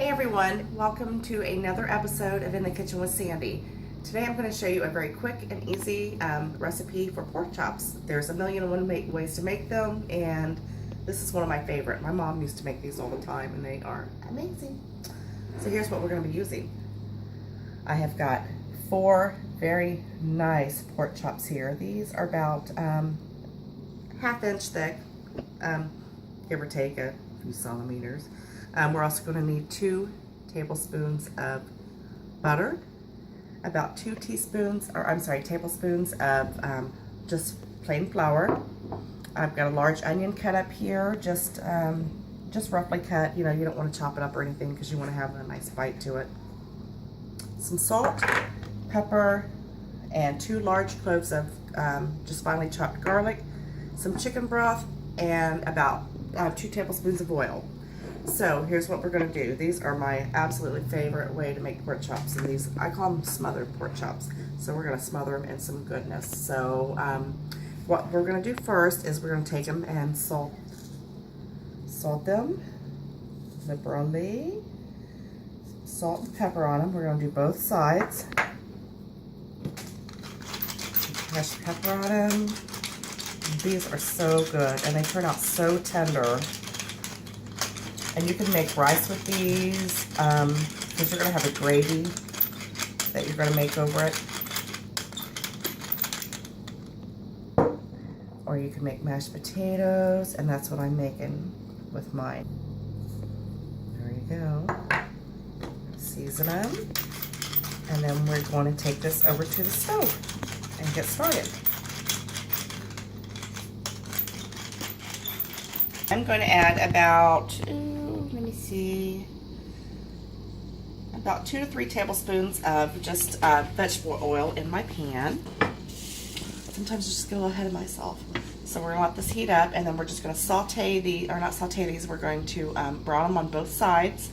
Hey everyone, welcome to another episode of In the Kitchen with Sandy. Today I'm going to show you a very quick and easy recipe for pork chops. There's a million and one ways to make them, and this is one of my favorite. My mom used to make these all the time and they are amazing. So here's what we're going to be using. I have got 4 very nice pork chops here. These are about ½ inch thick, give or take a few centimeters. We're also going to need 2 tablespoons of butter, about 2 tablespoons of just plain flour. I've got a large onion cut up here, just roughly cut. You know, you don't want to chop it up or anything because you want to have a nice bite to it. Some salt, pepper, and 2 large cloves of just finely chopped garlic, some chicken broth, and about 2 tablespoons of oil. So here's what we're going to do. These are my absolutely favorite way to make pork chops, and these, I call them smothered pork chops. So we're going to smother them in some goodness. So what we're going to do first is we're going to take them and salt them liberally. Salt and pepper on them. We're going to do both sides. Fresh pepper on them. These are so good, and they turn out so tender. And you can make rice with these, because you're going to have a gravy that you're going to make over it. Or you can make mashed potatoes, and that's what I'm making with mine. There you go. Season them. And then we're going to take this over to the stove and get started. I'm going to add about, about 2 to 3 tablespoons of just vegetable oil in my pan. Sometimes I just get a little ahead of myself. So we're going to let this heat up, and then we're just going to saute we're going to brown them on both sides.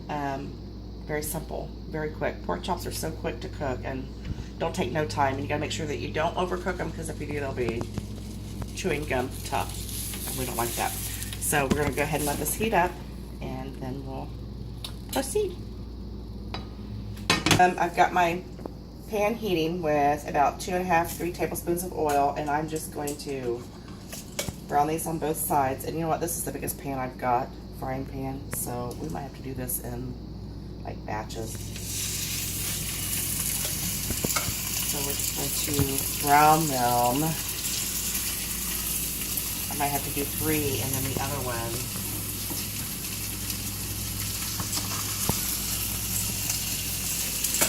Very simple, very quick. Pork chops are so quick to cook and don't take no time. And you got to make sure that you don't overcook them, because if you do, they'll be chewing gum tough. And we don't like that. So we're going to go ahead and let this heat up, and then we'll proceed. I've got my pan heating with about 2.5 to 3 tablespoons of oil, and I'm just going to brown these on both sides. And you know what? This is the biggest pan I've got, frying pan, so we might have to do this in like batches. So we're just going to brown them. I might have to do 3 and then the other one.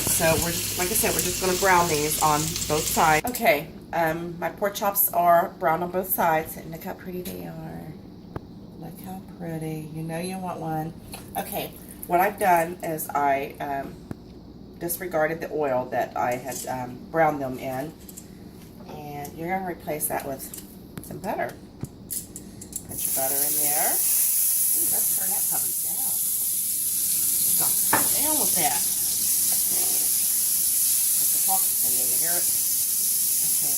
So we're just, like I said, we're just going to brown these on both sides. Okay, my pork chops are browned on both sides, and look how pretty they are. Look how pretty. You know you want one. Okay, what I've done is I disregarded the oil that I had browned them in, and you're going to replace that with some butter. Put your butter in there. Ooh, let's turn that puppy down. Stop down with that. It's a talking to you. You hear it? Okay.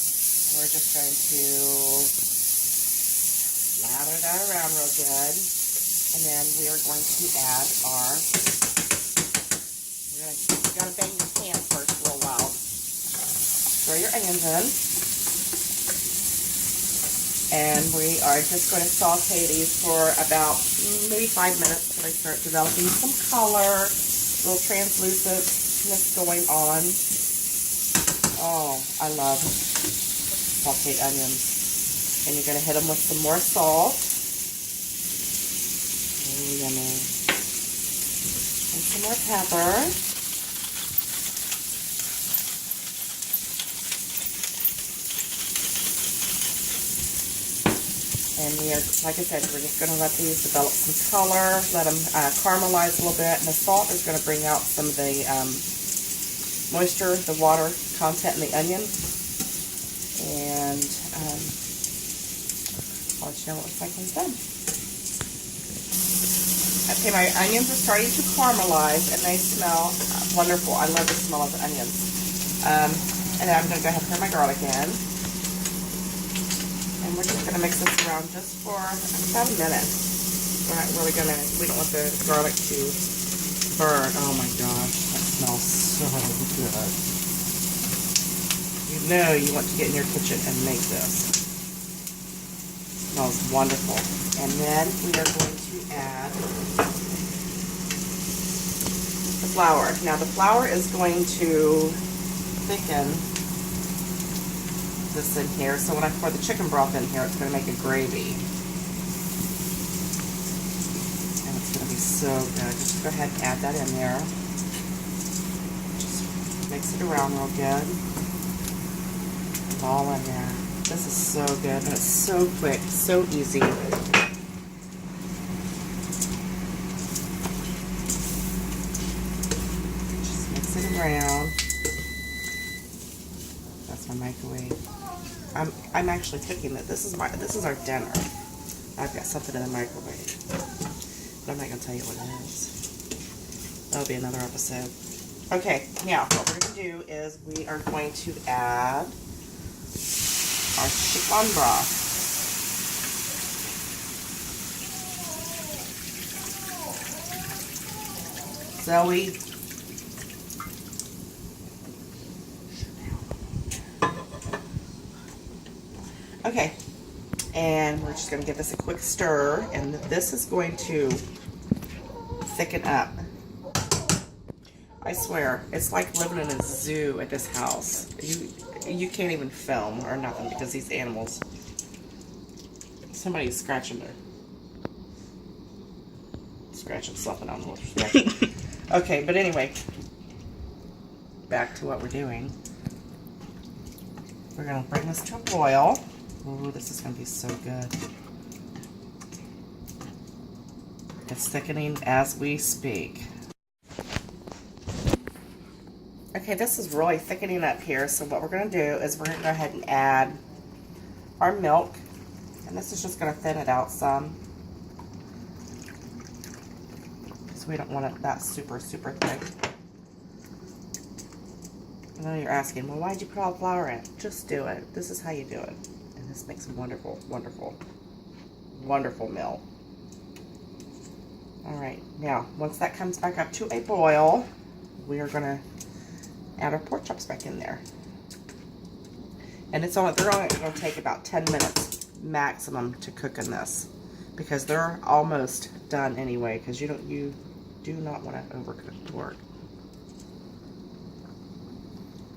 We're just going to lather that around real good. And then we are going to add our, you gotta bang your pan first for a while. Throw your onions in. And we are just going to saute these for about maybe 5 minutes until they start developing some color, a little translucentness going on. Oh, I love sauteed onions. And you're going to hit them with some more salt. Oh, yummy. And some more pepper. And we are, like I said, we're just going to let these develop some color, let them caramelize a little bit. And the salt is going to bring out some of the moisture, the water content in the onion. And I'll let you know what it looks like when it's done. Okay, my onions are starting to caramelize, and they smell wonderful. I love the smell of the onions. And then I'm going to go ahead and put my garlic in. And we're just going to mix this around just for about a minute. We're not really going to, we don't want the garlic to burn. Oh my gosh, that smells so good. You know you want to get in your kitchen and make this. It smells wonderful. And then we are going to add the flour. Now the flour is going to thicken this in here. So when I pour the chicken broth in here, it's going to make a gravy. And it's going to be so good. Just go ahead and add that in there. Just mix it around real good. It's all in there. This is so good, and it's so quick, so easy. Just mix it around. That's my microwave. I'm actually cooking it. This is our dinner. I've got something in the microwave, but I'm not gonna tell you what it is. That'll be another episode. Okay, now what we're gonna do is we are going to add our chicken broth. Zoe. Okay, and we're just going to give this a quick stir, and this is going to thicken up. I swear, it's like living in a zoo at this house. You can't even film or nothing because these animals. Somebody's scratching something. I don't know what they're scratching. Okay, but anyway, back to what we're doing. We're going to bring this to a boil. Ooh, this is going to be so good. It's thickening as we speak. Okay, this is really thickening up here, so what we're going to do is we're going to go ahead and add our milk, and this is just going to thin it out some. So we don't want it that super thick. I know you're asking, well, why'd you put all the flour in? Just do it. This is how you do it. And this makes a wonderful, wonderful, wonderful meal. Alright, now, once that comes back up to a boil, we are going to add our pork chops back in there. And they're only going to take about 10 minutes maximum to cook in this, because they're almost done anyway, because you do not want to overcook the pork.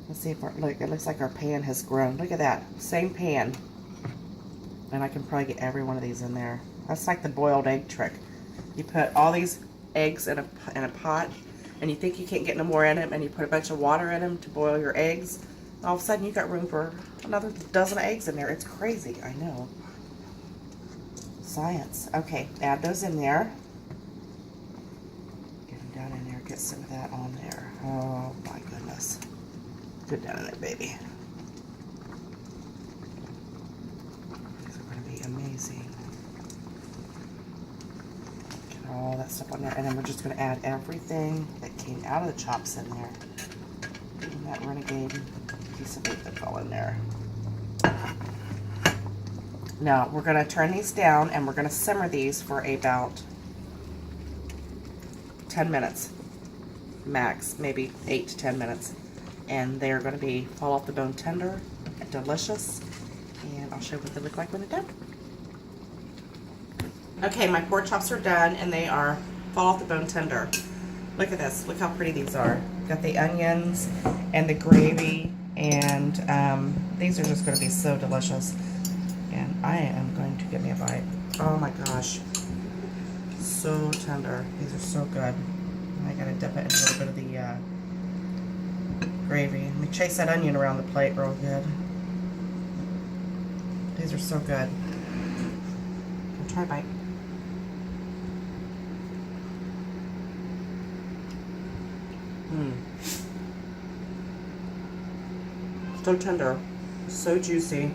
Let's see if look, it looks like our pan has grown. Look at that, same pan. And I can probably get every one of these in there. That's like the boiled egg trick. You put all these eggs in a pot, and you think you can't get no more in them, and you put a bunch of water in them to boil your eggs. All of a sudden, you got room for another dozen eggs in there. It's crazy, I know. Science. Okay, add those in there. Get them down in there. Get some of that on there. Oh my goodness. Get down in there, baby. These are going to be amazing. Get all that stuff on there, and then we're just going to add everything that came out of the chops in there. And that renegade piece of meat that fell in there. Now we're going to turn these down, and we're going to simmer these for about 10 minutes max, maybe 8 to 10 minutes, and they're going to be fall off the bone tender and delicious, and I'll show you what they look like when they're done. Okay, my pork chops are done, and they are fall off the bone tender. Look at this. Look how pretty these are. Got the onions and the gravy, and these are just going to be so delicious. And I am going to get me a bite. Oh my gosh. So tender. These are so good. And I got to dip it in a little bit of the gravy. Let me chase that onion around the plate real good. These are so good. Try a bite. So tender, so juicy,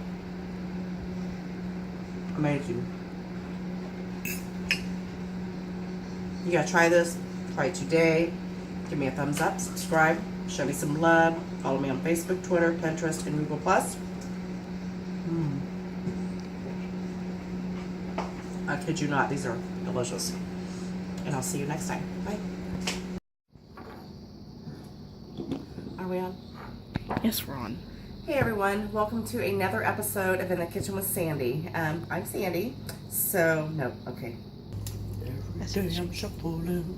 amazing. You gotta try this, try it today. Give me a thumbs up, subscribe, show me some love, follow me on Facebook, Twitter, Pinterest, and Google+. I kid you not, these are delicious. And I'll see you next time. Bye. Are we on? Yes, we're on. Hey everyone, welcome to another episode of In the Kitchen with Sandy. I'm Sandy, so, no, okay. Every day I'm shuffling.